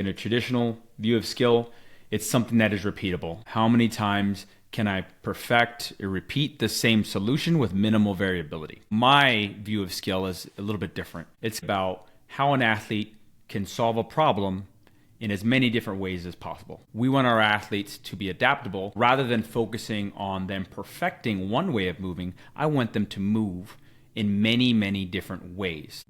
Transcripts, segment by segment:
In a traditional view of skill, it's something that is repeatable. How many times can I perfect or repeat the same solution with minimal variability? My view of skill is a little bit different. It's about how an athlete can solve a problem in as many different ways as possible. We want our athletes to be adaptable. Rather than focusing on them perfecting one way of moving, I want them to move in many, many different ways.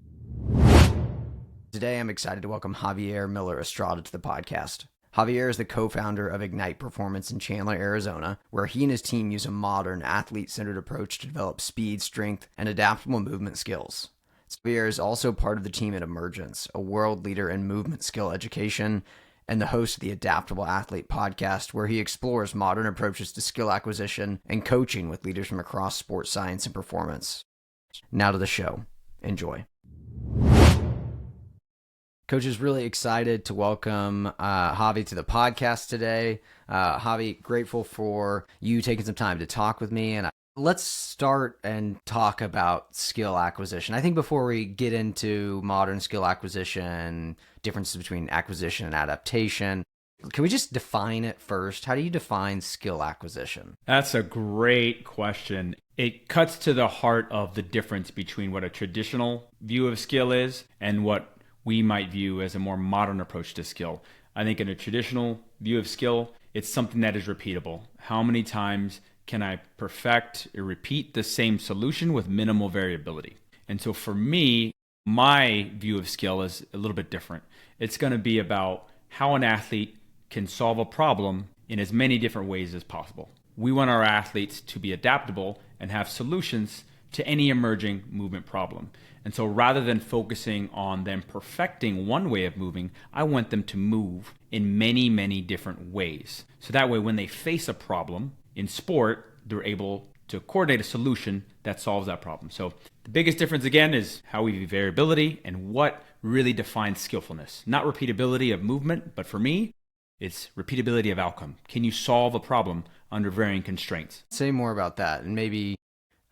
Today, I'm excited to welcome Javier Miller-Estrada to the podcast. Javier is the co-founder of Ignite Performance in Chandler, Arizona, where he and his team use a modern, athlete-centered approach to develop speed, strength, and adaptable movement skills. Javier is also part of the team at Emergence, a world leader in movement skill education, and the host of the Adaptable Athlete podcast, where he explores modern approaches to skill acquisition and coaching with leaders from across sports science and performance. Now to the show. Enjoy. Coach is really excited to welcome Javi to the podcast today. Javi, grateful for you taking some time to talk with me. And let's start and talk about skill acquisition. I think before we get into modern skill acquisition, differences between acquisition and adaptation, can we just define it first? How do you define skill acquisition? That's a great question. It cuts to the heart of the difference between what a traditional view of skill is and what we might view as a more modern approach to skill. I think in a traditional view of skill, it's something that is repeatable. How many times can I perfect or repeat the same solution with minimal variability? And so for me, my view of skill is a little bit different. It's going to be about how an athlete can solve a problem in as many different ways as possible. We want our athletes to be adaptable and have solutions to any emerging movement problem. And so rather than focusing on them perfecting one way of moving, I want them to move in many, many different ways. So that way, when they face a problem in sport, they're able to coordinate a solution that solves that problem. So the biggest difference, again, is how we view variability and what really defines skillfulness. Not repeatability of movement, but for me, it's repeatability of outcome. Can you solve a problem under varying constraints? Say more about that, and maybe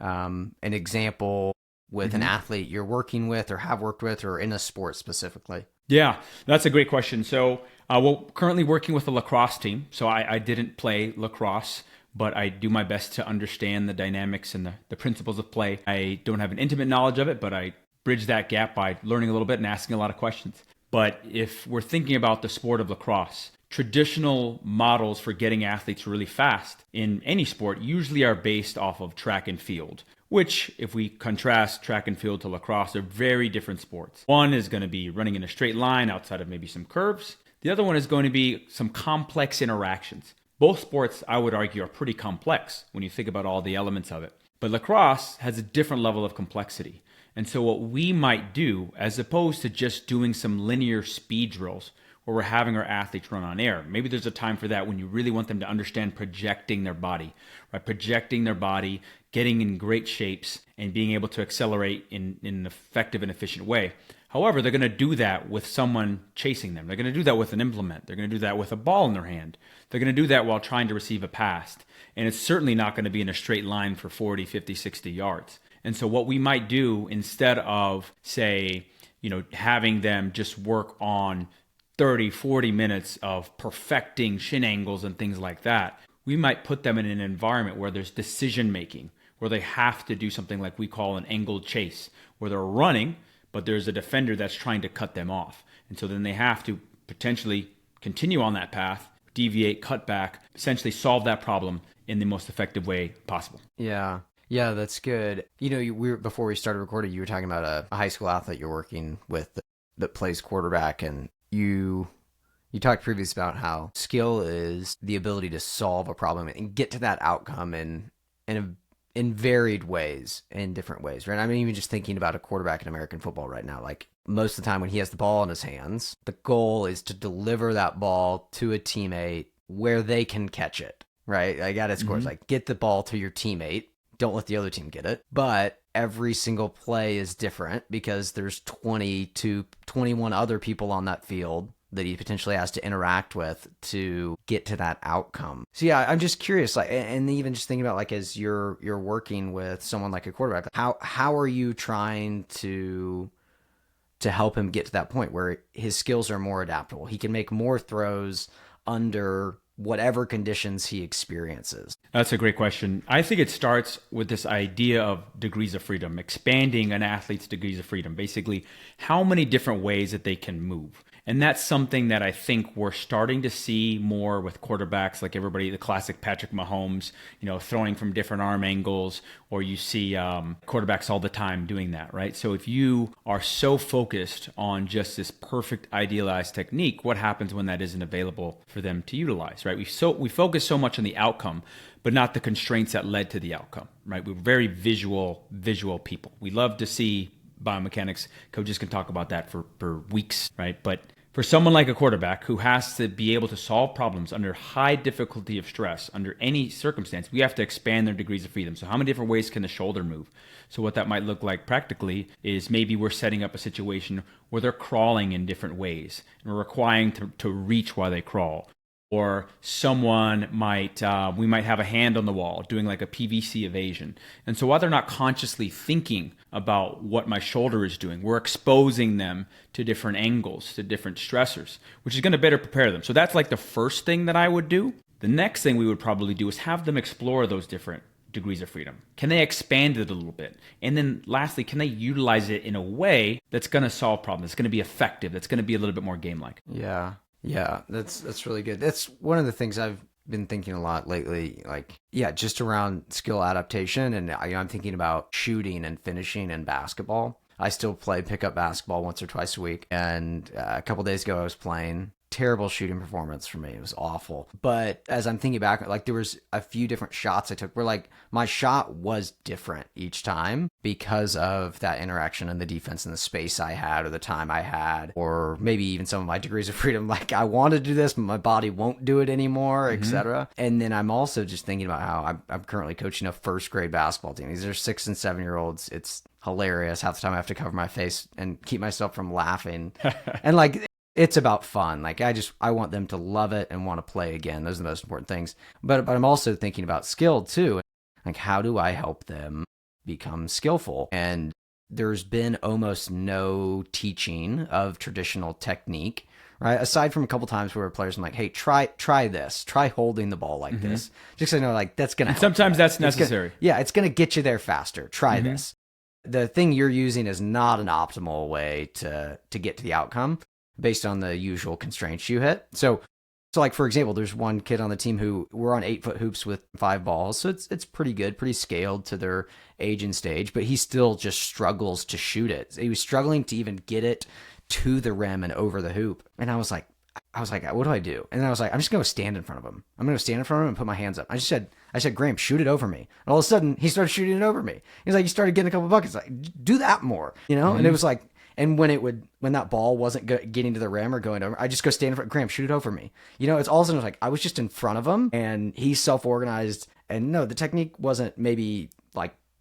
an example with an athlete you're working with or have worked with or in a sport specifically. Yeah, that's a great question. So we're currently working with a lacrosse team. So I didn't play lacrosse, but I do my best to understand the dynamics and the principles of play. I don't have an intimate knowledge of it, but I bridge that gap by learning a little bit and asking a lot of questions. But if we're thinking about the sport of lacrosse, traditional models for getting athletes really fast in any sport usually are based off of track and field, which, if we contrast track and field to lacrosse, are very different sports. One is going to be running in a straight line outside of maybe some curves. The other one is going to be some complex interactions. Both sports, I would argue, are pretty complex when you think about all the elements of it. But lacrosse has a different level of complexity. And so what we might do, as opposed to just doing some linear speed drills, where we're having our athletes run on air. Maybe there's a time for that when you really want them to understand projecting their body, right? Projecting their body, getting in great shapes, and being able to accelerate in an effective and efficient way. However, they're going to do that with someone chasing them. They're going to do that with an implement. They're going to do that with a ball in their hand. They're going to do that while trying to receive a pass. And it's certainly not going to be in a straight line for 40, 50, 60 yards. And so what we might do instead of, say, having them just work on 30, 40 minutes of perfecting shin angles and things like that, we might put them in an environment where there's decision making, where they have to do something like we call an angled chase, where they're running, but there's a defender that's trying to cut them off. And so then they have to potentially continue on that path, deviate, cut back, essentially solve that problem in the most effective way possible. Yeah, that's good. Before we started recording, you were talking about a high school athlete you're working with that plays quarterback, and you talked previously about how skill is the ability to solve a problem and get to that outcome in varied ways, in different ways, right? I mean, even just thinking about a quarterback in American football right now, like most of the time when he has the ball in his hands, the goal is to deliver that ball to a teammate where they can catch it, right? Like at its core, it's like get the ball to your teammate, don't let the other team get it. But every single play is different because there's 20 to 21 other people on that field that he potentially has to interact with to get to that outcome. So yeah, I'm just curious, like, and even just thinking about like as you're working with someone like a quarterback, how are you trying to to help him get to that point where his skills are more adaptable. He can make more throws under whatever conditions he experiences? That's a great question. I think it starts with this idea of degrees of freedom, expanding an athlete's degrees of freedom, basically how many different ways that they can move. And that's something that I think we're starting to see more with quarterbacks, like everybody, the classic Patrick Mahomes, throwing from different arm angles, or you see quarterbacks all the time doing that, right? So if you are so focused on just this perfect idealized technique, what happens when that isn't available for them to utilize, right? We focus so much on the outcome, but not the constraints that led to the outcome, right? We're very visual people. We love to see biomechanics. Coaches can talk about that for weeks, right? But for someone like a quarterback who has to be able to solve problems under high difficulty of stress, under any circumstance, we have to expand their degrees of freedom. So how many different ways can the shoulder move? So what that might look like practically is maybe we're setting up a situation where they're crawling in different ways, and we're requiring to reach while they crawl. Or someone we might have a hand on the wall doing like a PVC evasion. And so while they're not consciously thinking about what my shoulder is doing, we're exposing them to different angles, to different stressors, which is going to better prepare them. So that's like the first thing that I would do. The next thing we would probably do is have them explore those different degrees of freedom. Can they expand it a little bit? And then lastly, can they utilize it in a way that's going to solve problems, that's going to be effective, that's going to be a little bit more game-like? Yeah, that's really good. That's one of the things I've been thinking a lot lately, just around skill adaptation. And I'm thinking about shooting and finishing in basketball. I still play pickup basketball once or twice a week. And a couple days ago, I was playing. Terrible shooting performance for me. It was awful. But as I'm thinking back, there was a few different shots I took where my shot was different each time because of that interaction and the defense and the space I had or the time I had, or maybe even some of my degrees of freedom. I want to do this, but my body won't do it anymore, etc. And then I'm also just thinking about how I'm currently coaching a first grade basketball team. These are 6 and 7 year olds. It's hilarious. Half the time I have to cover my face and keep myself from laughing. And it's about fun. I want them to love it and want to play again. Those are the most important things. But I'm also thinking about skill too. How do I help them become skillful? And there's been almost no teaching of traditional technique, right? Aside from a couple times where players are like, hey, try this. Try holding the ball like this. Just so you know, that's going to help. Sometimes that's necessary. It's going to get you there faster. Try this. The thing you're using is not an optimal way to get to the outcome based on the usual constraints you hit. So for example, there's one kid on the team who we're on 8-foot hoops with 5 balls. So it's pretty good, pretty scaled to their age and stage, but he still just struggles to shoot it. He was struggling to even get it to the rim and over the hoop. And I was like, what do I do? And then I was like, I'm just going to stand in front of him. I'm going to stand in front of him and put my hands up. I said, Graham, shoot it over me. And all of a sudden he started shooting it over me. He's like, he started getting a couple buckets. Do that more, And it was like, and when that ball wasn't getting to the rim or going over, I just go stand in front. Graham, shoot it over me. It's all of a sudden I was just in front of him, and he's self-organized. And no, the technique wasn't maybe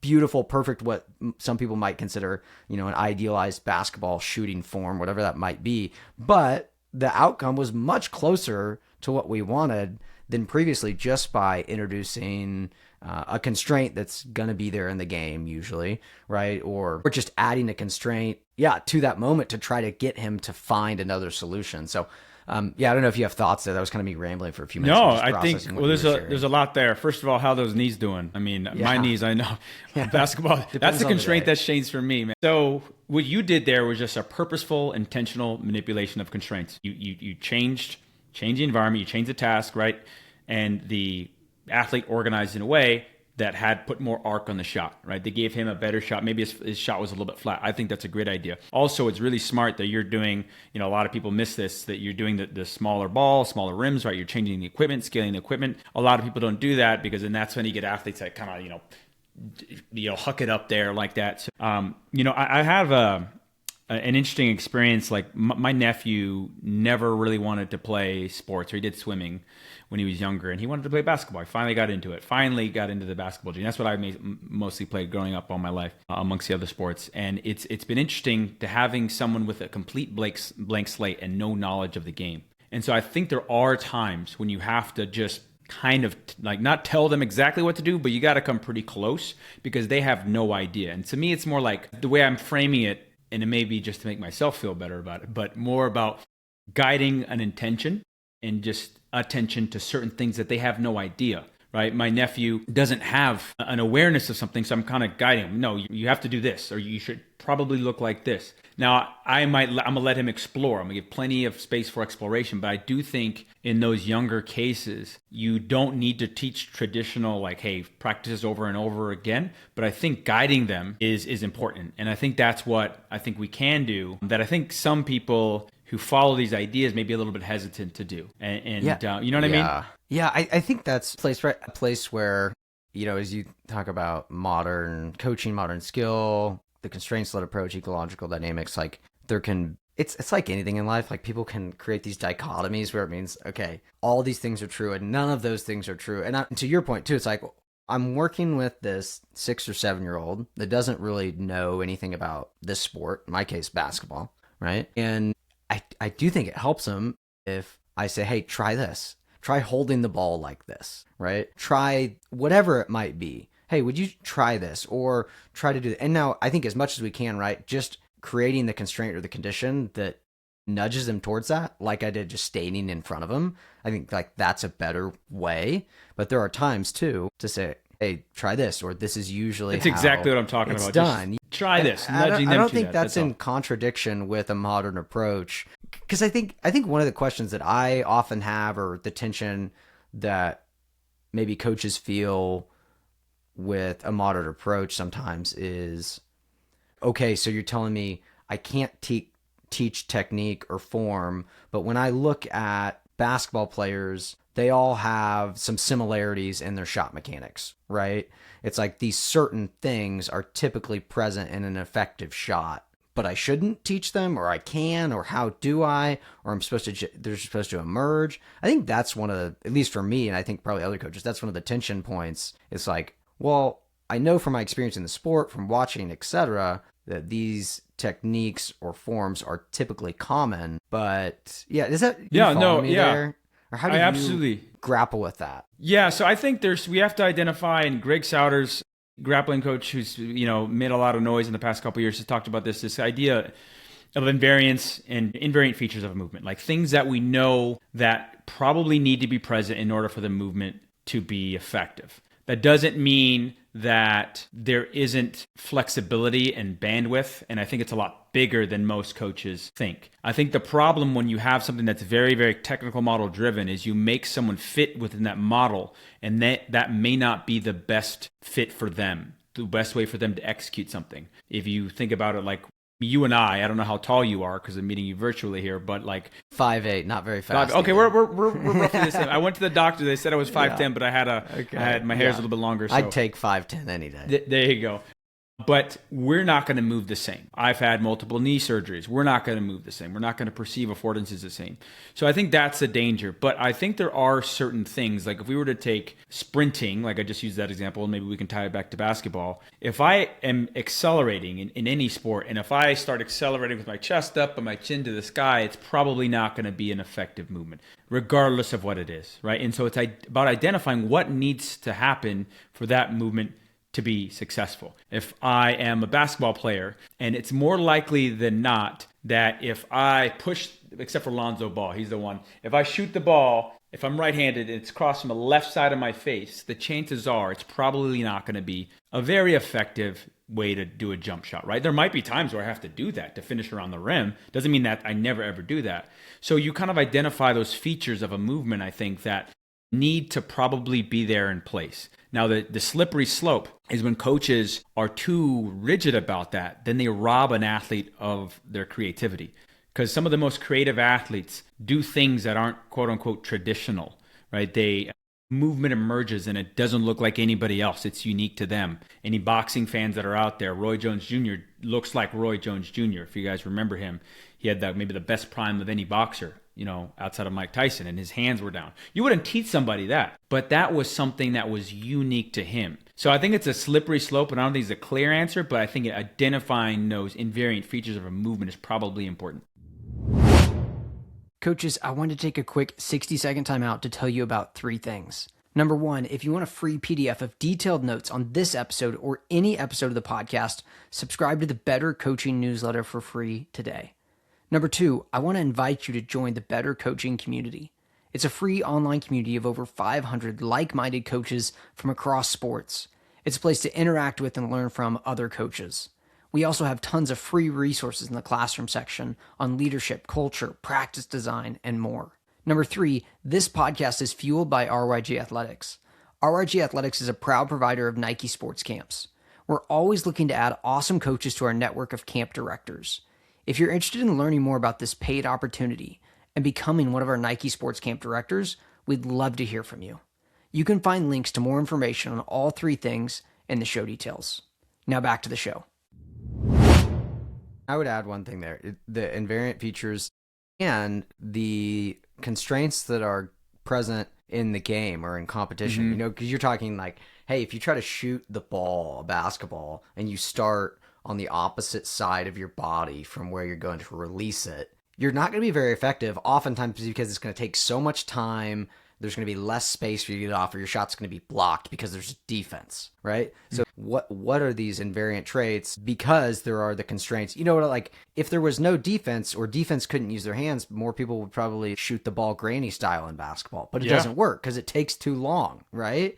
beautiful, perfect, what some people might consider, an idealized basketball shooting form, whatever that might be. But the outcome was much closer to what we wanted than previously, just by introducing a constraint that's going to be there in the game usually, right? Or just adding a constraint, to that moment to try to get him to find another solution. So, I don't know if you have thoughts there. That was kind of me rambling for a few minutes. No, I think, there's a lot there. First of all, how are those knees doing? I mean, my knees, I know. Basketball, that's the constraint that's changed for me, man. So what you did there was just a purposeful, intentional manipulation of constraints. You change the environment, you change the task, right? And the athlete organized in a way that had put more arc on the shot, right? They gave him a better shot. Maybe his shot was a little bit flat. I think that's a great idea. Also, it's really smart that you're doing, a lot of people miss this, that you're doing the smaller ball, smaller rims, right? You're changing the equipment, scaling the equipment. A lot of people don't do that because then that's when you get athletes that kind of, huck it up there like that. So, I have an interesting experience. My nephew never really wanted to play sports, or he did swimming when he was younger, and he wanted to play basketball. He finally got into it. Finally got into the basketball team. That's what I mostly played growing up all my life, amongst the other sports. And it's been interesting to having someone with a complete blank slate and no knowledge of the game. And so I think there are times when you have to just kind of not tell them exactly what to do, but you got to come pretty close because they have no idea. And to me, it's more like the way I'm framing it and it may be just to make myself feel better about it, but more about guiding an intention and just attention to certain things that they have no idea. Right? My nephew doesn't have an awareness of something, so I'm kind of guiding him. No, you have to do this, or you should probably look like this. Now, I'm gonna let him explore. I'm gonna give plenty of space for exploration, but I do think in those younger cases, you don't need to teach traditional, like, hey, practice this over and over again. But I think guiding them is important, and I think that's what I think we can do. That I think some people who follow these ideas may be a little bit hesitant to do, and you know what I mean? Yeah, I think that's a place where, as you talk about modern coaching, modern skill, the constraints-led approach, ecological dynamics, like it's like anything in life, like people can create these dichotomies where it means, okay, all these things are true and none of those things are true. And to your point too, it's like, I'm working with this 6 or 7-year-old that doesn't really know anything about this sport, in my case, basketball, right? And I do think it helps them if I say, hey, try this. Try holding the ball like this, right? Try whatever it might be. Hey, would you try this or try to do that? And now I think as much as we can, right? Just creating the constraint or the condition that nudges them towards that, like I did just standing in front of them. I think like that's a better way. But there are times too to say, hey, try this, or this is usually It's exactly what I'm talking about. Done. Just try this, nudging them. I don't think that's in contradiction with a modern approach, because I think one of the questions that I often have, or the tension that maybe coaches feel with a modern approach sometimes is, okay, so you're telling me I can't teach technique or form, but when I look at basketball players, they all have some similarities in their shot mechanics, right? It's like these certain things are typically present in an effective shot, but I shouldn't teach them, or I can, or how do I, or they're supposed to emerge. I think that's one of the, at least for me, and I think probably other coaches, that's one of the tension points. It's like, well, I know from my experience in the sport, from watching, etc., that these techniques or forms are typically common, but yeah, is that there? Or how do you absolutely grapple with that? Yeah, so I think we have to identify, and Greg Souders, grappling coach who's made a lot of noise in the past couple of years, has talked about this idea of invariance and invariant features of a movement, like things that we know that probably need to be present in order for the movement to be effective. That doesn't mean that there isn't flexibility and bandwidth, and I think it's a lot bigger than most coaches think. I think the problem when you have something that's very, very technical model driven is you make someone fit within that model, and that may not be the best fit for them, the best way for them to execute something. If you think about it like you and I don't know how tall you are because I'm meeting you virtually here, but like 5'8", not very fast. Okay, we're roughly the same. I went to the doctor; they said I was 5'10", but I had my hair's a little bit longer. So. I'd take 5'10" any day. There you go. But we're not going to move the same. I've had multiple knee surgeries. We're not going to move the same. We're not going to perceive affordances the same. So I think that's a danger. But I think there are certain things, like if we were to take sprinting, like I just used that example, and maybe we can tie it back to basketball. If I am accelerating in any sport, and if I start accelerating with my chest up and my chin to the sky, it's probably not going to be an effective movement, regardless of what it is, right? And so it's about identifying what needs to happen for that movement to be successful. If I am a basketball player, and it's more likely than not that if I push, except for Lonzo Ball, he's the one, if I shoot the ball, if I'm right-handed and it's crossed from the left side of my face, the chances are it's probably not going to be a very effective way to do a jump shot, right? There might be times where I have to do that to finish around the rim. Doesn't mean that I never ever do that. So you kind of identify those features of a movement, I think, that need to probably be there in place. Now, the slippery slope is when coaches are too rigid about that, then they rob an athlete of their creativity. Because some of the most creative athletes do things that aren't quote unquote traditional, right? Movement emerges and it doesn't look like anybody else. It's unique to them. Any boxing fans that are out there, Roy Jones Jr. looks like Roy Jones Jr. If you guys remember him, he had maybe the best prime of any boxer, outside of Mike Tyson, and his hands were down. You wouldn't teach somebody that, but that was something that was unique to him. So I think it's a slippery slope, and I don't think it's a clear answer, but I think identifying those invariant features of a movement is probably important. Coaches, I wanted to take a quick 60-second timeout to tell you about 3 things. Number one, if you want a free PDF of detailed notes on this episode or any episode of the podcast, subscribe to the Better Coaching newsletter for free today. Number two, I want to invite you to join the Better Coaching community. It's a free online community of over 500 like-minded coaches from across sports. It's a place to interact with and learn from other coaches. We also have tons of free resources in the classroom section on leadership, culture, practice design, and more. Number three, this podcast is fueled by RYG Athletics. RYG Athletics is a proud provider of Nike sports camps. We're always looking to add awesome coaches to our network of camp directors. If you're interested in learning more about this paid opportunity and becoming one of our Nike sports camp directors, we'd love to hear from you. You can find links to more information on all three things in the show details. Now back to the show. I would add one thing there. The invariant features and the constraints that are present in the game or in competition, because you're talking like, hey, if you try to shoot the ball, a basketball, and you start on the opposite side of your body from where you're going to release it, you're not going to be very effective, oftentimes because it's going to take so much time. There's going to be less space for you to get off, or your shot's going to be blocked because there's defense, right? So what are these invariant traits? Because there are the constraints. Like if there was no defense or defense couldn't use their hands, more people would probably shoot the ball granny style in basketball. But it doesn't work because it takes too long, right?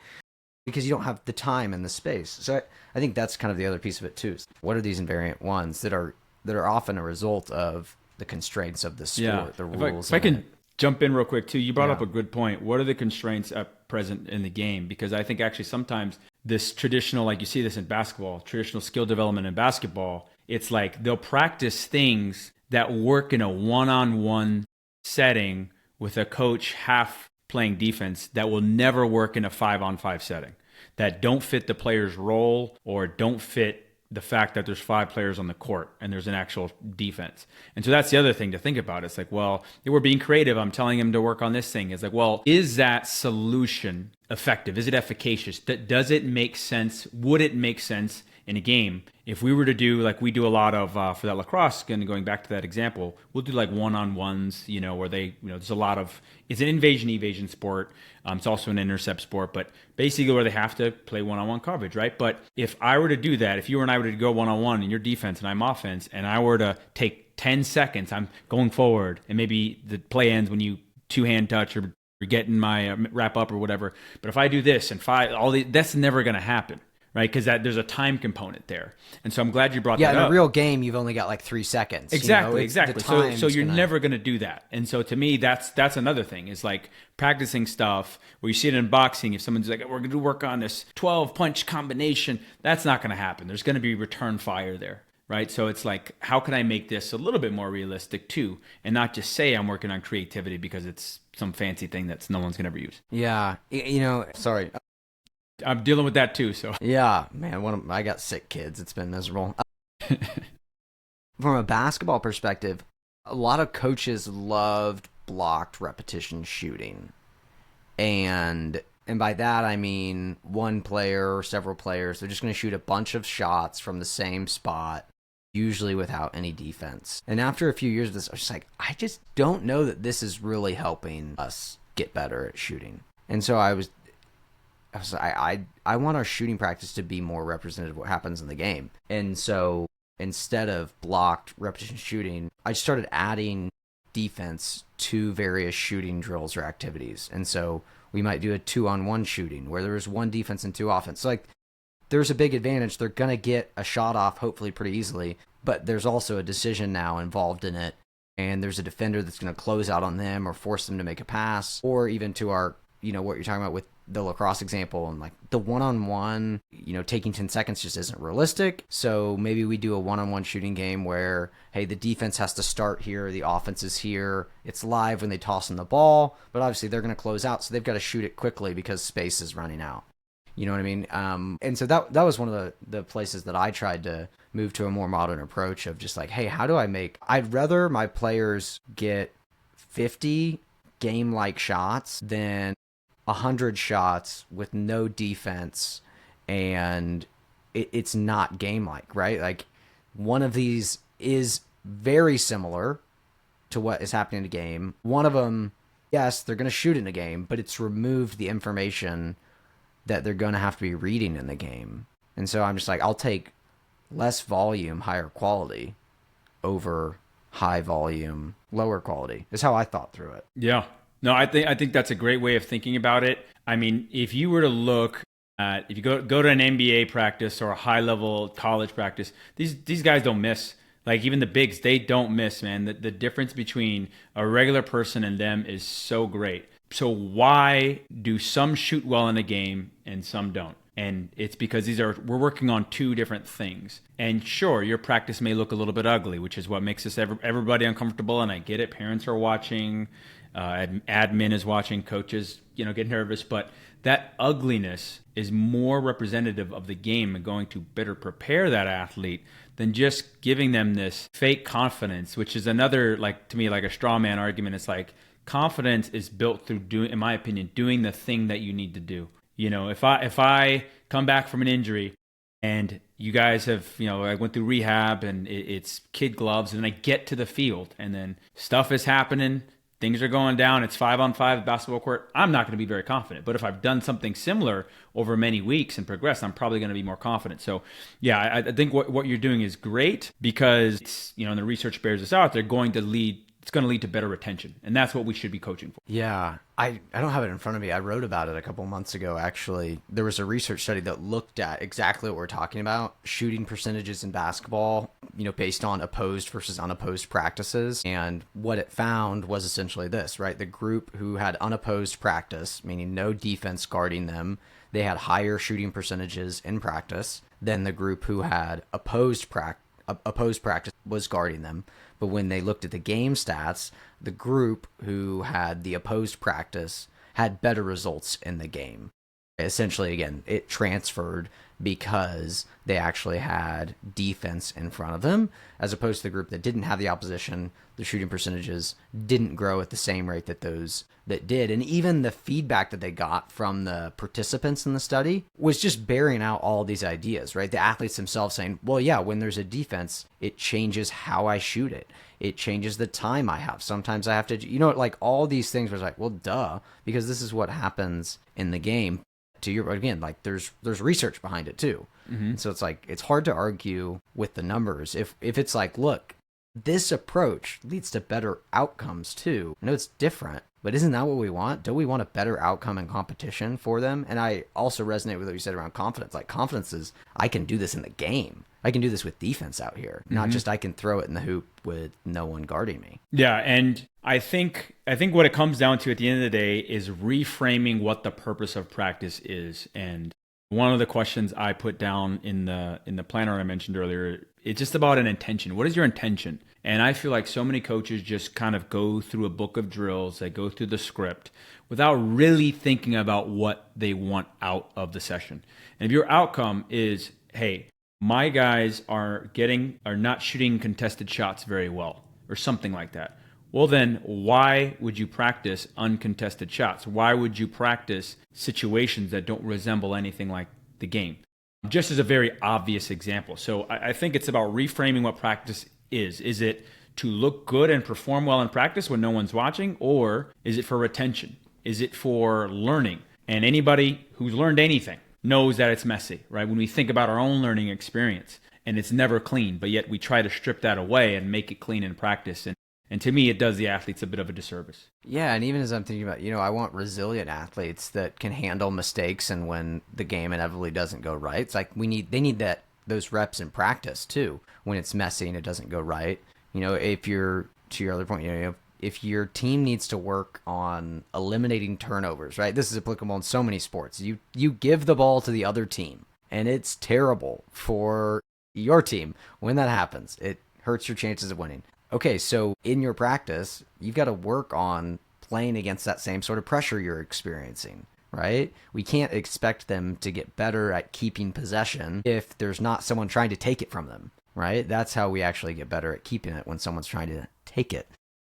Because you don't have the time and the space. So I think that's kind of the other piece of it too. What are these invariant ones that are often a result of the constraints of the sport, the rules? If I can jump in real quick too, you brought up a good point. What are the constraints present in the game? Because I think actually sometimes this traditional, like you see this in basketball, traditional skill development in basketball, it's like they'll practice things that work in a one-on-one setting with a coach half playing defense that will never work in a 5-on-5 setting, that don't fit the player's role or don't fit the fact that there's 5 players on the court and there's an actual defense. And so that's the other thing to think about. It's like, well, if we're being creative, I'm telling him to work on this thing. It's like, well, is that solution effective? Is it efficacious? Does it make sense? Would it make sense in a game? If we were to do like we do a lot of for that lacrosse, going back to that example, we'll do like one-on-ones, where they, there's a lot of, it's an invasion-evasion sport. It's also an intercept sport, but basically where they have to play one-on-one coverage, right? But if I were to do that, if you and I were to go one-on-one and you're defense and I'm offense, and I were to take 10 seconds, I'm going forward, and maybe the play ends when you two-hand touch or you're getting my wrap up or whatever. But if I do this and that's never going to happen. Right, because there's a time component there, and so I'm glad you brought that up. Yeah, in a real game, you've only got like 3 seconds. Exactly. So you're never going to do that, and so to me, that's another thing is like practicing stuff where you see it in boxing. If someone's like, "We're going to work on this 12 punch combination," that's not going to happen. There's going to be return fire there, right? So it's like, how can I make this a little bit more realistic too, and not just say I'm working on creativity because it's some fancy thing that no one's going to ever use. Yeah, sorry. I'm dealing with that too. So yeah, man, I got sick kids. It's been miserable. From a basketball perspective, a lot of coaches loved blocked repetition shooting, and by that I mean one player or several players. They're just going to shoot a bunch of shots from the same spot, usually without any defense. And after a few years of this, I was just like, I just don't know that this is really helping us get better at shooting. And so I want our shooting practice to be more representative of what happens in the game. And so instead of blocked repetition shooting, I started adding defense to various shooting drills or activities. And so we might do a 2-on-1 shooting where there's 1 defense and 2 offense. So like there's a big advantage. They're going to get a shot off hopefully pretty easily, but there's also a decision now involved in it. And there's a defender that's going to close out on them or force them to make a pass, or even to our, what you're talking about with the lacrosse example, and like the one-on-one, taking 10 seconds just isn't realistic. So maybe we do a one-on-one shooting game where, hey, the defense has to start here, the offense is here, it's live when they toss in the ball, but obviously they're going to close out, so they've got to shoot it quickly because space is running out. You know what I mean? And so that was one of the places that I tried to move to a more modern approach of just like, hey, I'd rather my players get 50 game-like shots than 100 shots with no defense, and it's not game-like, right? Like one of these is very similar to what is happening in the game. One of them yes, they're going to shoot in a game, but it's removed the information that they're going to have to be reading in the game. And so I'm just like, I'll take less volume, higher quality over high volume, lower quality is how I thought through it. Yeah. No, I think that's a great way of thinking about it. I mean, if you were to look at, if you go to an NBA practice or a high level college practice, these guys don't miss. Like even the bigs, they don't miss, man. The difference between a regular person and them is so great. So why do some shoot well in a game and some don't? And it's because we're working on two different things. And sure, your practice may look a little bit ugly, which is what makes everybody uncomfortable. And I get it. Parents are watching, admin is watching, coaches, get nervous. But that ugliness is more representative of the game and going to better prepare that athlete than just giving them this fake confidence, which is another, to me, like a straw man argument. It's like confidence is built through doing, in my opinion, doing the thing that you need to do. If I come back from an injury and you guys have, I went through rehab and it's kid gloves, and then I get to the field and then stuff is happening, things are going down, it's 5-on-5 basketball court, I'm not going to be very confident. But if I've done something similar over many weeks and progressed, I'm probably going to be more confident. So yeah, I think what you're doing is great because it's, and the research bears this out, it's going to lead to better retention. And that's what we should be coaching for. Yeah. I don't have it in front of me. I wrote about it a couple months ago, actually. There was a research study that looked at exactly what we're talking about, shooting percentages in basketball, based on opposed versus unopposed practices. And what it found was essentially this, right? The group who had unopposed practice, meaning no defense guarding them, they had higher shooting percentages in practice than the group who had opposed practice was guarding them. But when they looked at the game stats, the group who had the opposed practice had better results in the game. Essentially, again, it transferred because they actually had defense in front of them, as opposed to the group that didn't have the opposition. The shooting percentages didn't grow at the same rate that those that did. And even the feedback that they got from the participants in the study was just bearing out all these ideas, right? The athletes themselves saying, well, yeah, when there's a defense, it changes how I shoot it. It changes the time I have. Sometimes I have to, all these things was like, well, duh, because this is what happens in the game. To your, again, there's research behind it too. Mm-hmm. So it's it's hard to argue with the numbers. If it's look, this approach leads to better outcomes too. I know it's different, but isn't that what we want? Don't we want a better outcome in competition for them? And I also resonate with what you said around confidence. Confidence is, I can do this in the game. I can do this with defense out here, not just I can throw it in the hoop with no one guarding me. Yeah, and I think what it comes down to at the end of the day is reframing what the purpose of practice is. And one of the questions I put down in the planner I mentioned earlier, it's just about an intention. What is your intention? And I feel like so many coaches just kind of go through a book of drills, they go through the script without really thinking about what they want out of the session. And if your outcome is, hey, my guys are not shooting contested shots very well, or something like that. Well, then why would you practice uncontested shots? Why would you practice situations that don't resemble anything like the game? Just as a very obvious example. So I think it's about reframing what practice is. Is it to look good and perform well in practice when no one's watching? Or is it for retention? Is it for learning? And anybody who's learned anything knows that it's messy, right? When we think about our own learning experience, and it's never clean, but yet we try to strip that away and make it clean in practice. And to me, it does the athletes a bit of a disservice. Yeah, and even as I'm thinking about, I want resilient athletes that can handle mistakes, and when the game inevitably doesn't go right, it's they need those reps in practice too. When it's messy and it doesn't go right, if you're, to your other point, if your team needs to work on eliminating turnovers, right? This is applicable in so many sports. You give the ball to the other team, and it's terrible for your team when that happens. It hurts your chances of winning. Okay, so in your practice, you've got to work on playing against that same sort of pressure you're experiencing, right? We can't expect them to get better at keeping possession if there's not someone trying to take it from them, right? That's how we actually get better at keeping it, when someone's trying to take it.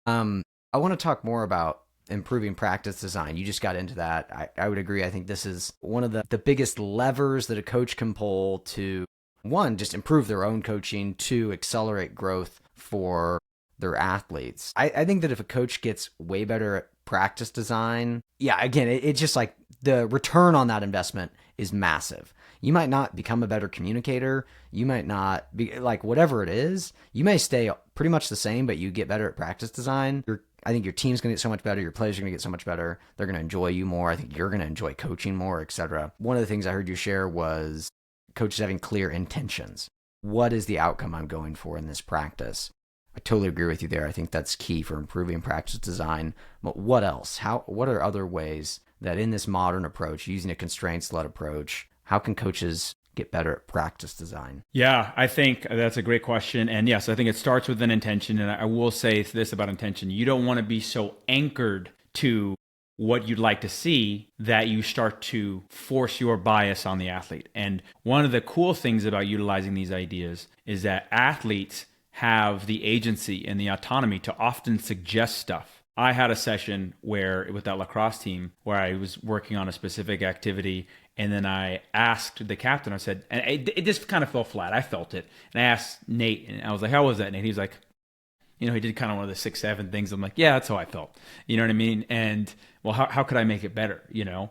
I want to talk more about improving practice design. You just got into that. I would agree. I think this is one of the biggest levers that a coach can pull to, one, just improve their own coaching, two, accelerate growth for their athletes. I think that if a coach gets way better at practice design, yeah, again, it's just like the return on that investment is massive. You might not become a better communicator. You might not be like whatever it is. You may stay pretty much the same, but you get better at practice design. I think your team's going to get so much better. Your players are going to get so much better. They're going to enjoy you more. I think you're going to enjoy coaching more, etc. One of the things I heard you share was coaches having clear intentions. What is the outcome I'm going for in this practice? I totally agree with you there. I think that's key for improving practice design. But what else? What are other ways that in this modern approach, using a constraints-led approach, how can coaches get better at practice design? Yeah, I think that's a great question. And yes, I think it starts with an intention. And I will say this about intention. You don't want to be so anchored to what you'd like to see that you start to force your bias on the athlete. And one of the cool things about utilizing these ideas is that athletes have the agency and the autonomy to often suggest stuff. I had a session with that lacrosse team where I was working on a specific activity, and then I asked the captain, I said, and it just kind of fell flat. I felt it. And I asked Nate, and I was like, how was that, Nate? He was like, he did kind of one of the 6, 7 things. I'm like, yeah, that's how I felt. You know what I mean? And well, how could I make it better?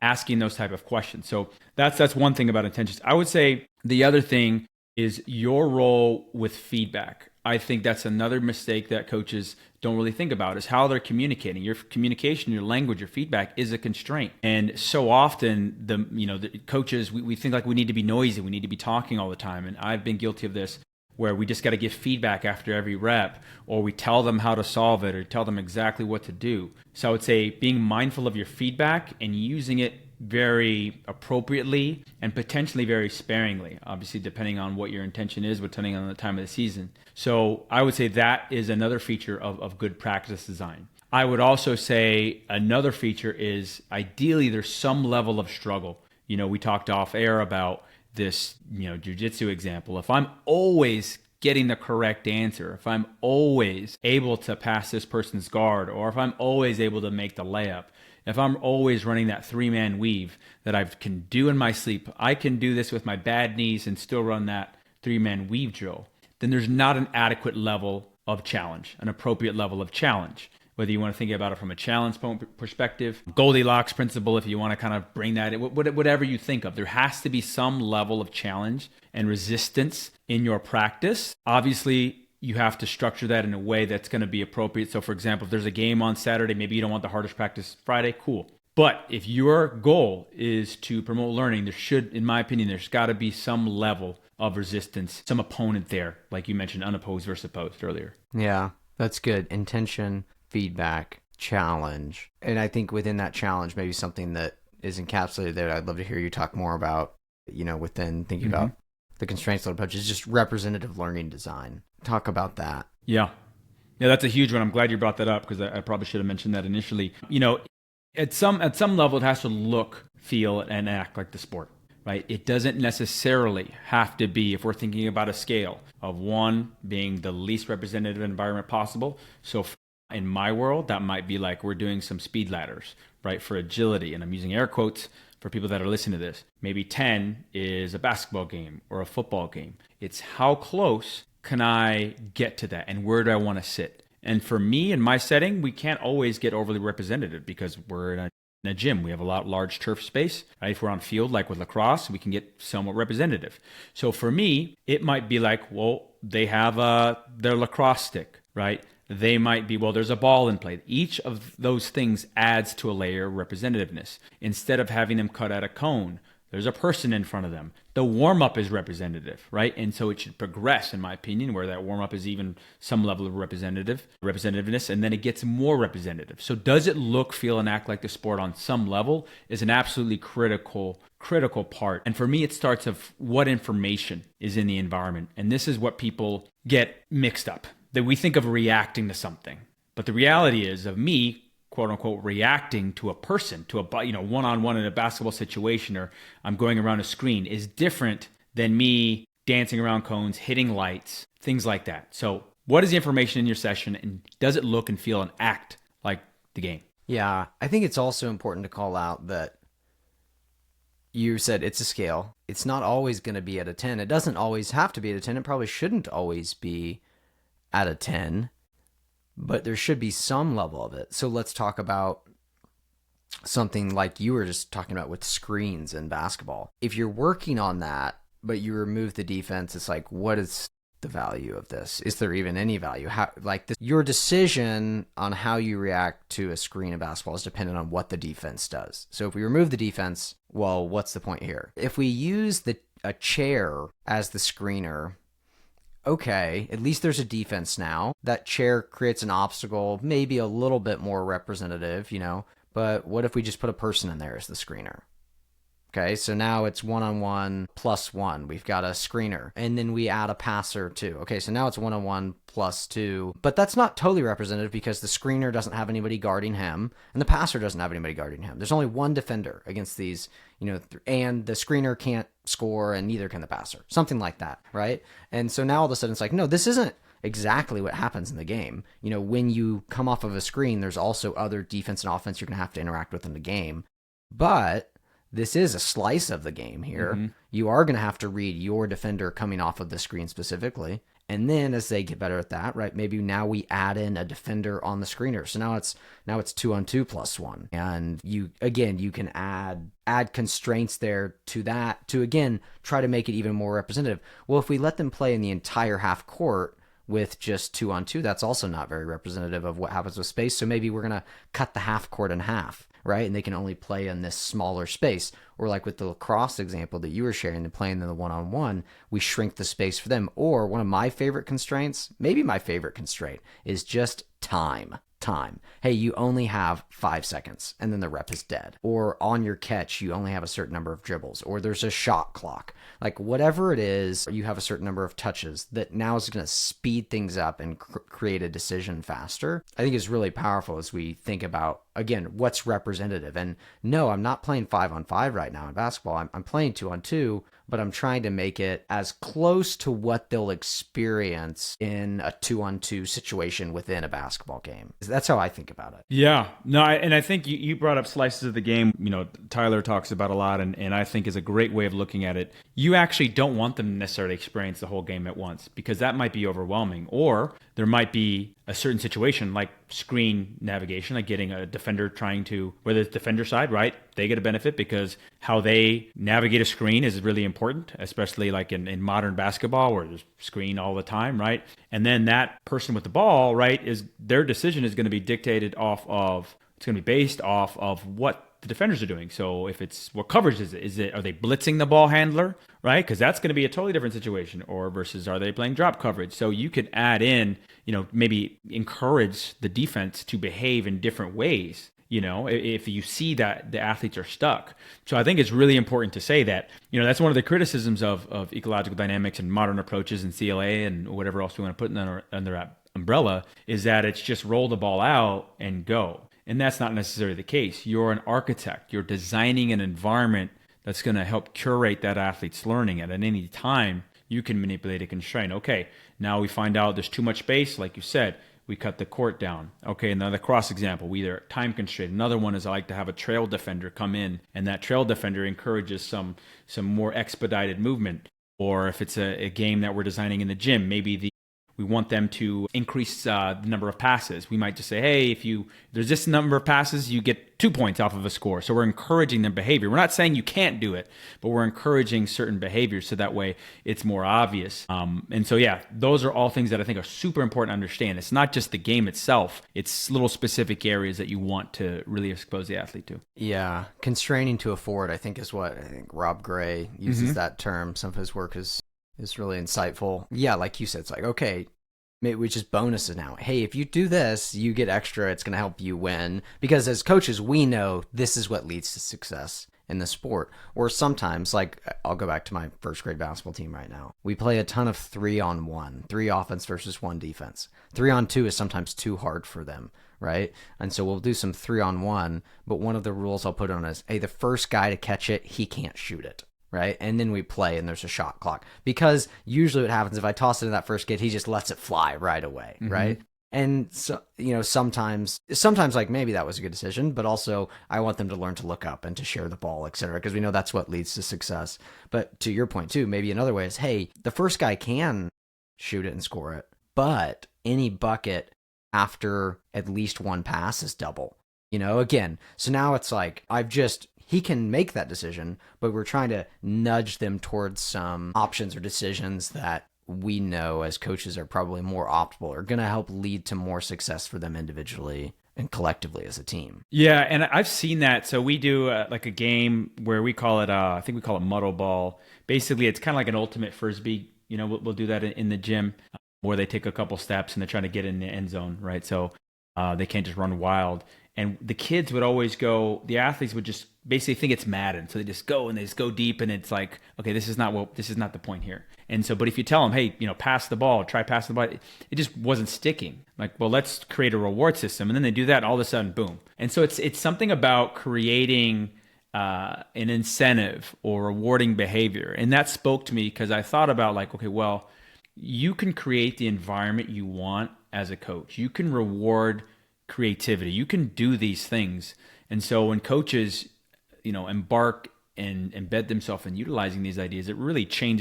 Asking those type of questions. So that's one thing about intentions. I would say the other thing is your role with feedback. I think that's another mistake that coaches don't really think about is how they're communicating. Your communication, your language, your feedback is a constraint. And so often the coaches, we think like we need to be noisy. We need to be talking all the time. And I've been guilty of this where we just got to give feedback after every rep, or we tell them how to solve it or tell them exactly what to do. So I would say being mindful of your feedback and using it very appropriately and potentially very sparingly, obviously depending on what your intention is, depending on the time of the season. So I would say that is another feature of good practice design. I would also say another feature is ideally there's some level of struggle. We talked off air about this, jiu-jitsu example. If I'm always getting the correct answer, if I'm always able to pass this person's guard, or if I'm always able to make the layup, if I'm always running that 3-man weave that I can do in my sleep, I can do this with my bad knees and still run that 3-man weave drill, then there's not an adequate level of challenge, an appropriate level of challenge. Whether you want to think about it from a challenge perspective, Goldilocks principle, if you want to kind of bring that in, whatever you think of, there has to be some level of challenge and resistance in your practice. Obviously, you have to structure that in a way that's going to be appropriate. So for example, if there's a game on Saturday, maybe you don't want the hardest practice Friday, cool. But if your goal is to promote learning, there should, in my opinion, there's got to be some level of resistance, some opponent there, like you mentioned, unopposed versus opposed earlier. Yeah, that's good. Intention, feedback, challenge. And I think within that challenge, maybe something that is encapsulated there, I'd love to hear you talk more about, within thinking about the constraints-led approach is just representative learning design. Talk about that. Yeah, that's a huge one. I'm glad you brought that up because I probably should have mentioned that initially. At some level, it has to look, feel, and act like the sport, right? It doesn't necessarily have to be, if we're thinking about a scale of 1 being the least representative environment possible. So in my world, that might be like we're doing some speed ladders, right, for agility. And I'm using air quotes for people that are listening to this. Maybe 10 is a basketball game or a football game. It's how close can I get to that and where do I want to sit? And for me, in my setting, we can't always get overly representative because we're in a gym. We have a large turf space. Right? If we're on field, like with lacrosse, we can get somewhat representative. So for me, it might be like, well, they have their lacrosse stick, right? They might be, well, there's a ball in play. Each of those things adds to a layer of representativeness. Instead of having them cut out a cone, there's a person in front of them. The warm-up is representative, right? And so it should progress, in my opinion, where that warm-up is even some level of representativeness, and then it gets more representative. So does it look, feel, and act like the sport on some level is an absolutely critical part. And for me, it starts of what information is in the environment. And this is what people get mixed up. That we think of reacting to something. But the reality is of me, quote unquote, reacting to a person, to a one-on-one in a basketball situation, or I'm going around a screen is different than me dancing around cones, hitting lights, things like that. So what is the information in your session and does it look and feel and act like the game? Yeah, I think it's also important to call out that you said it's a scale. It's not always going to be at a 10. It doesn't always have to be at a 10. It probably shouldn't always be at a 10, but there should be some level of it. So let's talk about something like you were just talking about with screens in basketball. If you're working on that, but you remove the defense, it's like, what is the value of this? Is there even any value? Your decision on how you react to a screen in basketball is dependent on what the defense does. So if we remove the defense, well, what's the point here? If we use a chair as the screener, okay, at least there's a defense now. That chair creates an obstacle, maybe a little bit more representative, but what if we just put a person in there as the screener? Okay, so now it's 1-on-1 plus 1. We've got a screener. And then we add a passer too. Okay, so now it's 1-on-1 plus 2. But that's not totally representative because the screener doesn't have anybody guarding him and the passer doesn't have anybody guarding him. There's only one defender against these, and the screener can't score and neither can the passer. Something like that, right? And so now all of a sudden it's like, no, this isn't exactly what happens in the game. When you come off of a screen, there's also other defense and offense you're going to have to interact with in the game. But this is a slice of the game here. Mm-hmm. You are going to have to read your defender coming off of the screen specifically. And then as they get better at that, right, maybe now we add in a defender on the screener. So now it's 2-on-2 plus 1. And you can add constraints there to that to, again, try to make it even more representative. Well, if we let them play in the entire half court with just 2-on-2, that's also not very representative of what happens with space. So maybe we're going to cut the half court in half, right? And they can only play in this smaller space. Or like with the lacrosse example that you were sharing, and playing in the 1-on-1, we shrink the space for them. Or one of my favorite constraints, maybe my favorite constraint, is just time. Hey, you only have 5 seconds and then the rep is dead. Or on your catch, you only have a certain number of dribbles, or there's a shot clock. Like whatever it is, you have a certain number of touches that now is going to speed things up and create a decision faster. I think is really powerful as we think about, again, what's representative. And no, I'm not playing 5-on-5 right now in basketball. I'm playing 2-on-2, but I'm trying to make it as close to what they'll experience in a 2-on-2 situation within a basketball game. That's how I think about it. Yeah. No, and I think you brought up slices of the game, Tyler talks about a lot, and I think is a great way of looking at it. You actually don't want them to necessarily experience the whole game at once, because that might be overwhelming. Or there might be a certain situation like screen navigation, like getting a defender trying to, whether it's defender side, right? They get a benefit because how they navigate a screen is really important, especially like in modern basketball where there's screen all the time, right? And then that person with the ball, right, is their decision is going to be dictated it's going to be based off of what the defenders are doing. So if it's, what coverage is it? Are they blitzing the ball handler, right? Because that's going to be a totally different situation. Or versus, are they playing drop coverage? So you could add in, maybe encourage the defense to behave in different ways, if you see that the athletes are stuck. So I think it's really important to say that, that's one of the criticisms of ecological dynamics and modern approaches in CLA and whatever else we want to put under that umbrella, is that it's just roll the ball out and go. And that's not necessarily the case. You're an architect. You're designing an environment that's going to help curate that athlete's learning. And at any time, you can manipulate a constraint. Okay, now we find out there's too much space. Like you said, we cut the court down. Okay, another cross example, we either time constraint. Another one is I like to have a trail defender come in, and that trail defender encourages some more expedited movement. Or if it's a game that we're designing in the gym, maybe we want them to increase the number of passes. We might just say, hey, if there's this number of passes, you get 2 points off of a score. So we're encouraging their behavior. We're not saying you can't do it, but we're encouraging certain behaviors so that way it's more obvious. And so, yeah, those are all things that I think are super important to understand. It's not just the game itself. It's little specific areas that you want to really expose the athlete to. Yeah. Constraining to afford, I think, is what I think Rob Gray uses that term. Some of his work is really insightful. Yeah, like you said, it's like, okay, maybe we just bonuses now. Hey, if you do this, you get extra. It's going to help you win. Because as coaches, we know this is what leads to success in the sport. Or sometimes, like, I'll go back to my first grade basketball team right now. We play a ton of 3-on-1, 3 offense versus 1 defense. 3-on-2 is sometimes too hard for them, right? And so we'll do some 3-on-1, but one of the rules I'll put on is, hey, the first guy to catch it, he can't shoot it. Right. And then we play and there's a shot clock, because usually what happens if I toss it in that first kid, he just lets it fly right away. Right. And so, sometimes like maybe that was a good decision, but also I want them to learn to look up and to share the ball, et cetera, because we know that's what leads to success. But to your point too, maybe another way is, hey, the first guy can shoot it and score it, but any bucket after at least one pass is double. Again, so now it's like he can make that decision, but we're trying to nudge them towards some options or decisions that we know as coaches are probably more optimal, or going to help lead to more success for them individually and collectively as a team. Yeah, and I've seen that. So we do like a game where we call it, I think we call it muddle ball. Basically, it's kind of like an ultimate frisbee. We'll do that in the gym where they take a couple steps and they're trying to get in the end zone, right? So they can't just run wild. And the kids would always go, the athletes would just basically think it's Madden. So they just go and they just go deep, and it's like, okay, this is not the point here. And so, but if you tell them, hey, pass the ball, try passing the ball, it just wasn't sticking. Like, well, let's create a reward system. And then they do that, and all of a sudden, boom. And so it's something about creating an incentive or rewarding behavior. And that spoke to me because I thought about like, okay, well, you can create the environment you want as a coach. You can reward creativity. You can do these things. And so when coaches, embark and embed themselves in utilizing these ideas, it really can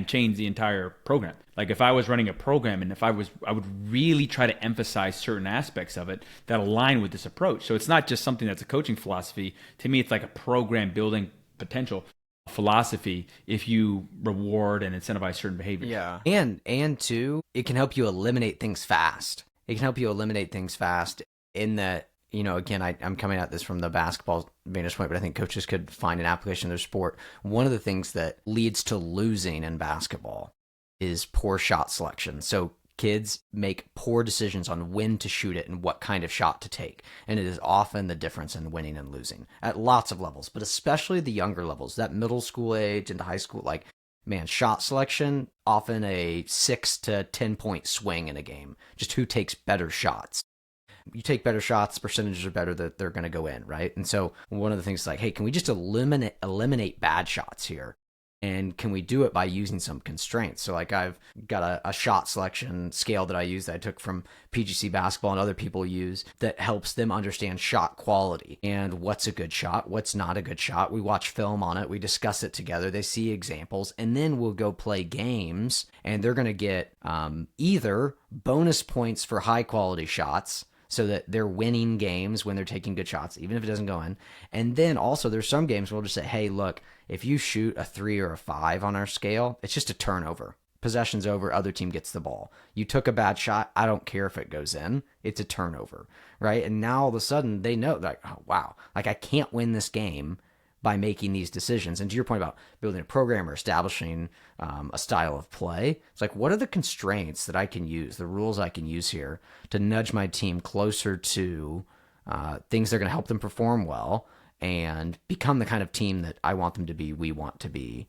change the entire program. Like if I was running a program and I would really try to emphasize certain aspects of it that align with this approach. So it's not just something that's a coaching philosophy. To me, it's like a program building potential philosophy if you reward and incentivize certain behaviors. Yeah. And two, it can help you eliminate things fast. It can help you eliminate things fast in that, again, I'm coming at this from the basketball vantage point, but I think coaches could find an application in their sport. One of the things that leads to losing in basketball is poor shot selection. So kids make poor decisions on when to shoot it and what kind of shot to take. And it is often the difference in winning and losing at lots of levels, but especially the younger levels, that middle school age into high school, like, man, shot selection, often a 6 to 10 point swing in a game. Just who takes better shots. You take better shots, percentages are better that they're going to go in, right? And so one of the things is like, hey, can we just eliminate bad shots here? And can we do it by using some constraints? So like I've got a shot selection scale that I use that I took from PGC basketball and other people use that helps them understand shot quality and what's a good shot, what's not a good shot. We watch film on it. We discuss it together. They see examples, and then we'll go play games, and they're going to get either bonus points for high quality shots, so that they're winning games when they're taking good shots, even if it doesn't go in. And then also there's some games where we'll just say, hey, look, if you shoot a 3 or a 5 on our scale, it's just a turnover. Possession's over, other team gets the ball. You took a bad shot, I don't care if it goes in, it's a turnover, right? And now all of a sudden they know, like, oh, wow, like I can't win this game by making these decisions. And to your point about building a program or establishing a style of play, it's like, what are the constraints that I can use, the rules I can use here to nudge my team closer to things that are going to help them perform well and become the kind of team that I want them to be, we want to be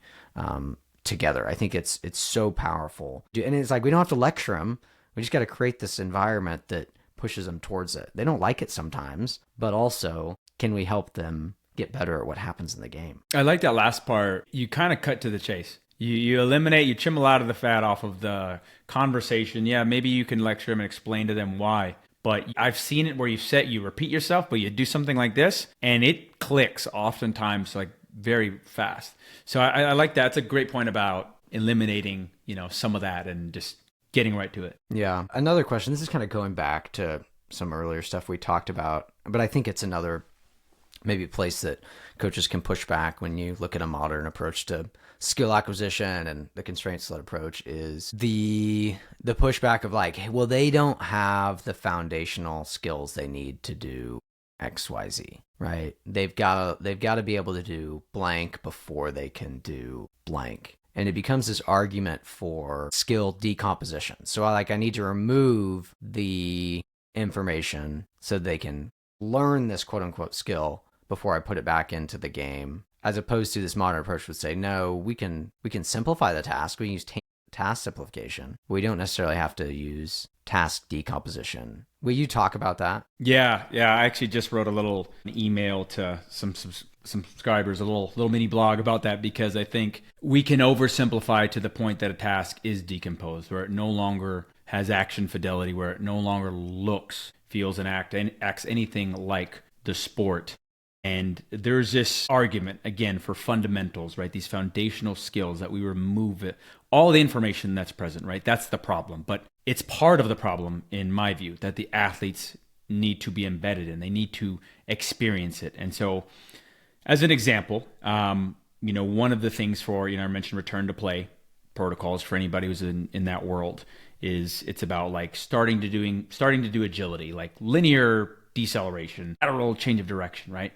together. I think it's so powerful. And it's like, we don't have to lecture them. We just got to create this environment that pushes them towards it. They don't like it sometimes, but also, can we help them get better at what happens in the game? I like that last part. You kind of cut to the chase. You eliminate, you trim a lot of the fat off of the conversation. Yeah, maybe you can lecture them and explain to them why. But I've seen it where you repeat yourself, but you do something like this, and it clicks oftentimes like very fast. So I like that. It's a great point about eliminating, some of that and just getting right to it. Yeah. Another question. This is kind of going back to some earlier stuff we talked about, but I think it's another maybe a place that coaches can push back when you look at a modern approach to skill acquisition and the constraints-led approach is the pushback of like, well, they don't have the foundational skills they need to do XYZ, right? They've got to be able to do blank before they can do blank. And it becomes this argument for skill decomposition. So I need to remove the information so they can learn this quote unquote skill before I put it back into the game, as opposed to this modern approach would say, no, we can simplify the task. We can use task simplification. We don't necessarily have to use task decomposition. Will you talk about that? Yeah. I actually just wrote an email to some subscribers, a little mini blog about that, because I think we can oversimplify to the point that a task is decomposed, where it no longer has action fidelity, where it no longer looks, feels, and acts anything like the sport. And there's this argument, again, for fundamentals, right? These foundational skills that we remove all the information that's present, right? That's the problem. But it's part of the problem, in my view, that the athletes need to be embedded in. They need to experience it. And so as an example, one of the things for, I mentioned return to play protocols for anybody who's in that world is it's about like starting to do agility, like linear deceleration, lateral change of direction, right?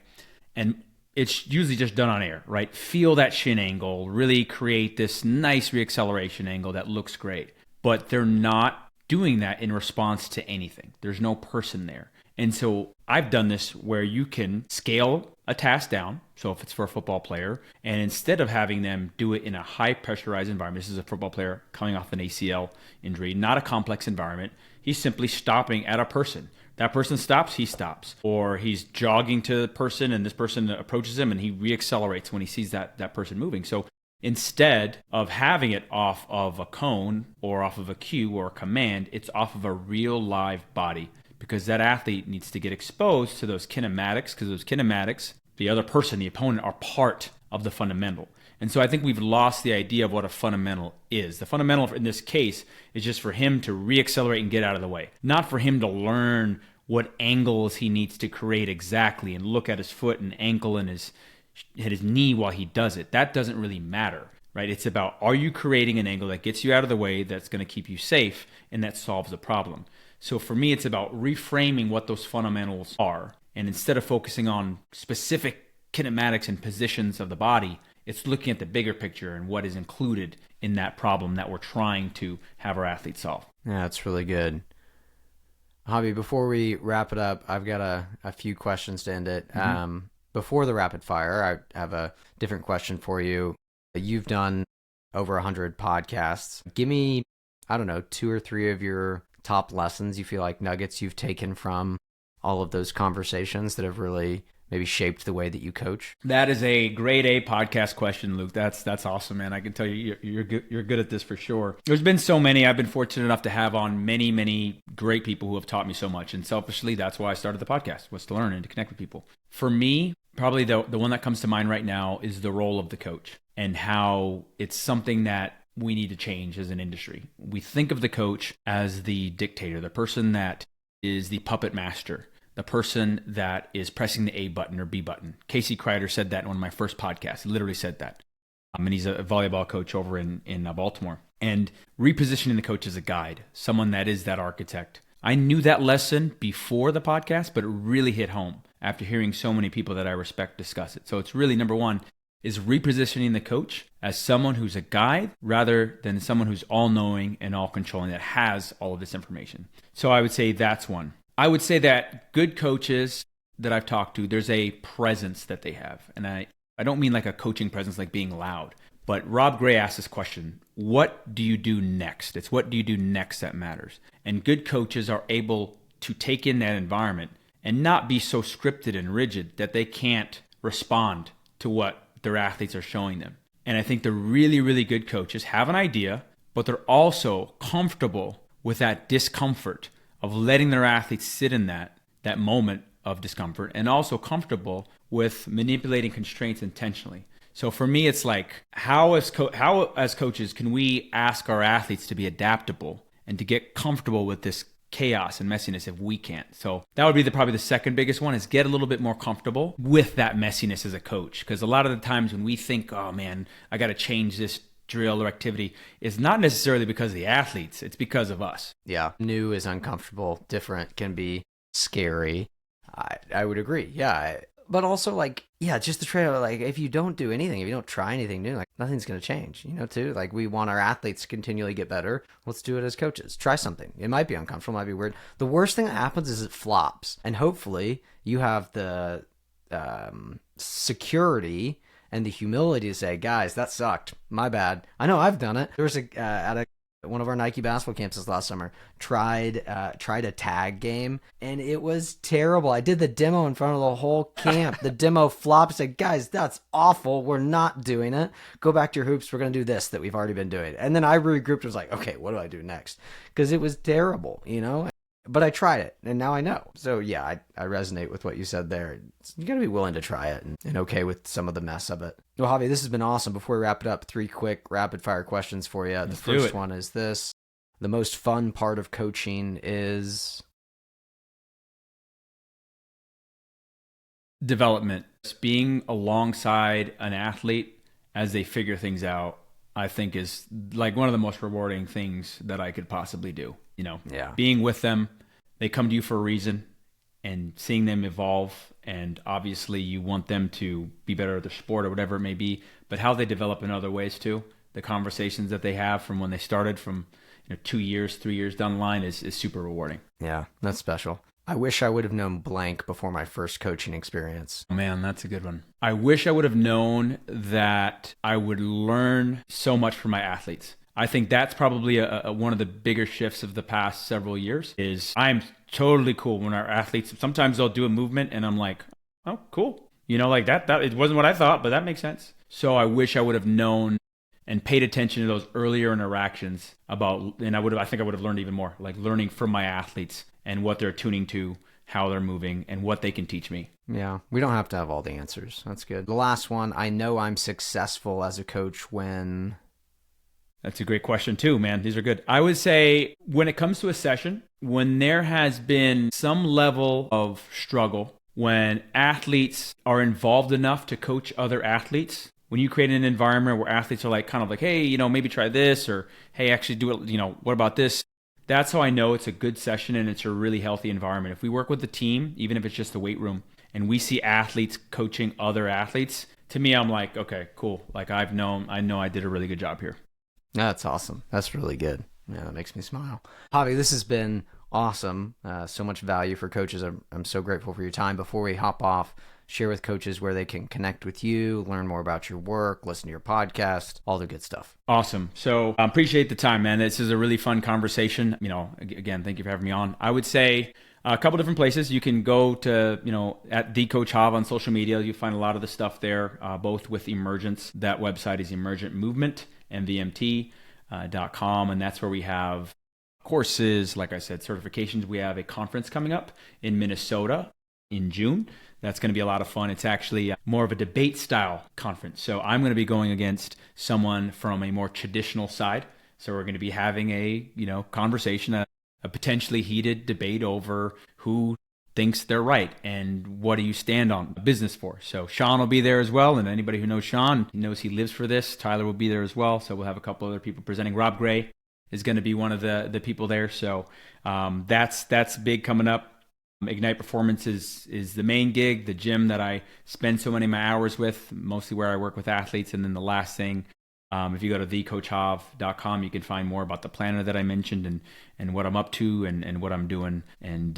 And it's usually just done on air, right? Feel that shin angle, really create this nice reacceleration angle that looks great. But they're not doing that in response to anything. There's no person there. And so I've done this where you can scale a task down. So if it's for a football player, and instead of having them do it in a high pressurized environment, this is a football player coming off an ACL injury, not a complex environment. He's simply stopping at a person. That person stops, he stops. Or he's jogging to the person and this person approaches him and he reaccelerates when he sees that person moving. So instead of having it off of a cone or off of a cue or a command, it's off of a real live body, because that athlete needs to get exposed to those kinematics, because those kinematics, the other person, the opponent, are part of the fundamental. And so I think we've lost the idea of what a fundamental is. The fundamental in this case is just for him to reaccelerate and get out of the way, not for him to learn what angles he needs to create exactly and look at his foot and ankle and his knee while he does it. That doesn't really matter, right? It's about, are you creating an angle that gets you out of the way, that's going to keep you safe, and that solves the problem. So for me, it's about reframing what those fundamentals are. And instead of focusing on specific kinematics and positions of the body, it's looking at the bigger picture and what is included in that problem that we're trying to have our athletes solve. Yeah, that's really good. Javi, before we wrap it up, I've got a few questions to end it. Before the rapid fire, I have a different question for you. You've done over 100 podcasts. Give me, 2 or 3 of your top lessons you feel like nuggets you've taken from all of those conversations that have really maybe shaped the way that you coach. That is a grade A podcast question, Luke. That's awesome, man. I can tell you, you're good at this for sure. There's been so many. I've been fortunate enough to have on many, many great people who have taught me so much. And selfishly, that's why I started the podcast, was to learn and to connect with people. For me, probably the one that comes to mind right now is the role of the coach and how it's something that we need to change as an industry. We think of the coach as the dictator, the person that is the puppet master, the person that is pressing the A button or B button. Casey Kreider said that in one of my first podcasts. He literally said that. And he's a volleyball coach over in Baltimore. And repositioning the coach as a guide, someone that is that architect. I knew that lesson before the podcast, but it really hit home after hearing so many people that I respect discuss it. So it's really, number one, is repositioning the coach as someone who's a guide rather than someone who's all-knowing and all-controlling, that has all of this information. So I would say that's one. I would say that good coaches that I've talked to, there's a presence that they have. And I don't mean like a coaching presence like being loud. But Rob Gray asked this question, what do you do next? It's what do you do next that matters. And good coaches are able to take in that environment and not be so scripted and rigid that they can't respond to what their athletes are showing them. And I think the really, really good coaches have an idea, but they're also comfortable with that discomfort of letting their athletes sit in that moment of discomfort, and also comfortable with manipulating constraints intentionally. So for me, it's like, how as coaches can we ask our athletes to be adaptable and to get comfortable with this chaos and messiness if we can't? So that would be probably the second biggest one, is get a little bit more comfortable with that messiness as a coach. Because a lot of the times when we think, oh man, I got to change this drill or activity, is not necessarily because of the athletes, it's because of us. Yeah. New is uncomfortable, different can be scary. I would agree. Yeah. But also, like, yeah, just the trail, like, if you don't do anything, if you don't try anything new, like, nothing's going to change, too. Like, we want our athletes to continually get better. Let's do it as coaches. Try something. It might be uncomfortable, might be weird. The worst thing that happens is it flops. And hopefully you have the security and the humility to say, guys, that sucked. My bad. I know I've done it. There was at one of our Nike basketball campuses last summer, tried a tag game, and it was terrible. I did the demo in front of the whole camp. The demo flopped. I said, guys, that's awful. We're not doing it. Go back to your hoops. We're going to do this that we've already been doing. And then I regrouped and was like, okay, what do I do next? Because it was terrible, But I tried it, and now I know. So yeah, I resonate with what you said there. You got to be willing to try it and okay with some of the mess of it. Well, Javi, this has been awesome. Before we wrap it up, 3 quick rapid-fire questions for you. The first one is this. The most fun part of coaching is? development, being alongside an athlete as they figure things out, I think is like one of the most rewarding things that I could possibly do. Yeah. Being with them, they come to you for a reason, and seeing them evolve. And obviously you want them to be better at their sport or whatever it may be, but how they develop in other ways too. The conversations that they have from when they started from 2 years, 3 years down the line is super rewarding. Yeah, that's special. I wish I would have known blank before my first coaching experience. Oh, man, that's a good one. I wish I would have known that I would learn so much from my athletes. I think that's probably one of the bigger shifts of the past several years is I'm totally cool when our athletes, sometimes they'll do a movement and I'm like, oh, cool. Like that it wasn't what I thought, but that makes sense. So I wish I would have known and paid attention to those earlier interactions and I think I would have learned even more, like learning from my athletes and what they're tuning to, how they're moving, and what they can teach me. Yeah, we don't have to have all the answers. That's good. The last one, I know I'm successful as a coach when... That's a great question too, man. These are good. I would say when it comes to a session, when there has been some level of struggle, when athletes are involved enough to coach other athletes, when you create an environment where athletes are like, kind of like, hey, maybe try this, or hey, actually do it, what about this? That's how I know it's a good session and it's a really healthy environment. If we work with the team, even if it's just the weight room, and we see athletes coaching other athletes, to me, I'm like, okay, cool. Like I know I did a really good job here. That's awesome. That's really good. Yeah, that makes me smile. Javi, this has been awesome. So much value for coaches. I'm so grateful for your time. Before we hop off, share with coaches where they can connect with you, learn more about your work, listen to your podcast, all the good stuff. Awesome. So I appreciate the time, man. This is a really fun conversation. Again, thank you for having me on. I would say a couple different places. You can go to, at the Coach Jav on social media. You'll find a lot of the stuff there, both with Emergence. That website is Emergent Movement, MVMT.com. And that's where we have courses, like I said, certifications. We have a conference coming up in Minnesota in June. That's going to be a lot of fun. It's actually more of a debate style conference. So I'm going to be going against someone from a more traditional side. So we're going to be having a, conversation, a potentially heated debate over who thinks they're right and what do you stand on business for. So Sean will be there as well. And anybody who knows Sean knows he lives for this. Tyler will be there as well. So we'll have a couple other people presenting. Rob Gray is going to be one of the people there. So that's big coming up. Ignite Performance is the main gig, the gym that I spend so many of my hours with, mostly where I work with athletes. And then the last thing, if you go to thecoachjav.com, you can find more about the planner that I mentioned and what I'm up to and what I'm doing. And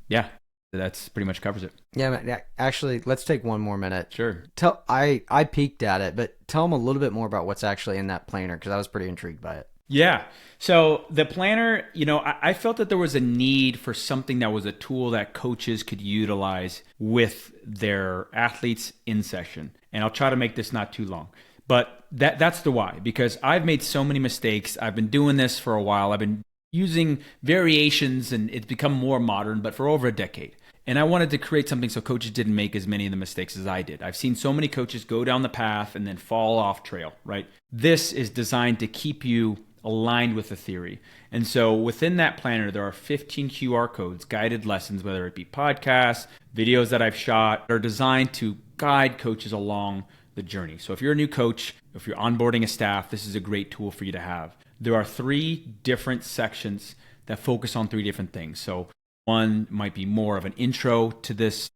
yeah, that's pretty much covers it. Yeah, actually, let's take one more minute. Sure. I peeked at it, but tell them a little bit more about what's actually in that planner, because I was pretty intrigued by it. Yeah. So the planner, I felt that there was a need for something that was a tool that coaches could utilize with their athletes in session. And I'll try to make this not too long. But that's the why, because I've made so many mistakes. I've been doing this for a while. I've been using variations and it's become more modern, but for over a decade. And I wanted to create something so coaches didn't make as many of the mistakes as I did. I've seen so many coaches go down the path and then fall off trail, right? This is designed to keep you aligned with the theory. And so within that planner, there are 15 QR codes, guided lessons, whether it be podcasts, videos that I've shot, are designed to guide coaches along the journey. So if you're a new coach, if you're onboarding a staff, this is a great tool for you to have. There are 3 different sections that focus on 3 different things. So one might be more of an intro to these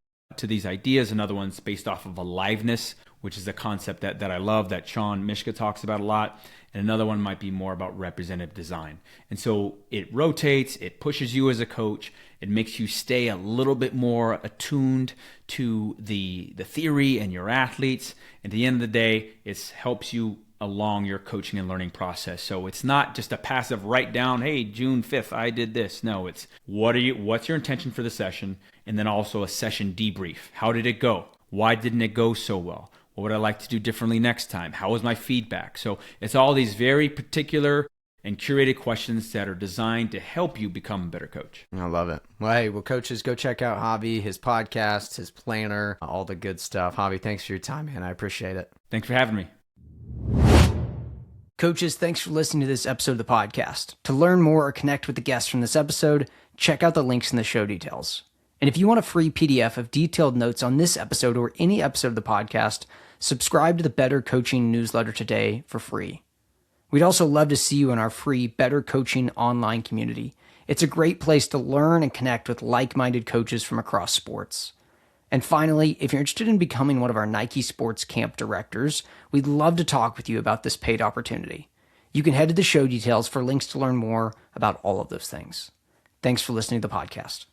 ideas. Another one's based off of aliveness, which is a concept that I love, that Sean Mishka talks about a lot. And another one might be more about representative design. And so it rotates, it pushes you as a coach, it makes you stay a little bit more attuned to the theory and your athletes. At the end of the day, it helps you along your coaching and learning process. So it's not just a passive write down, hey, June 5th, I did this. No, it's what's your intention for the session? And then also a session debrief. How did it go? Why didn't it go so well? What would I like to do differently next time? How was my feedback? So it's all these very particular and curated questions that are designed to help you become a better coach. I love it. Well, hey, coaches, go check out Javi, his podcast, his planner, all the good stuff. Javi, thanks for your time, man. I appreciate it. Thanks for having me. Coaches, thanks for listening to this episode of the podcast. To learn more or connect with the guests from this episode, check out the links in the show details. And if you want a free PDF of detailed notes on this episode or any episode of the podcast, subscribe to the Better Coaching newsletter today for free. We'd also love to see you in our free Better Coaching online community. It's a great place to learn and connect with like-minded coaches from across sports. And finally, if you're interested in becoming one of our Nike Sports Camp directors, we'd love to talk with you about this paid opportunity. You can head to the show details for links to learn more about all of those things. Thanks for listening to the podcast.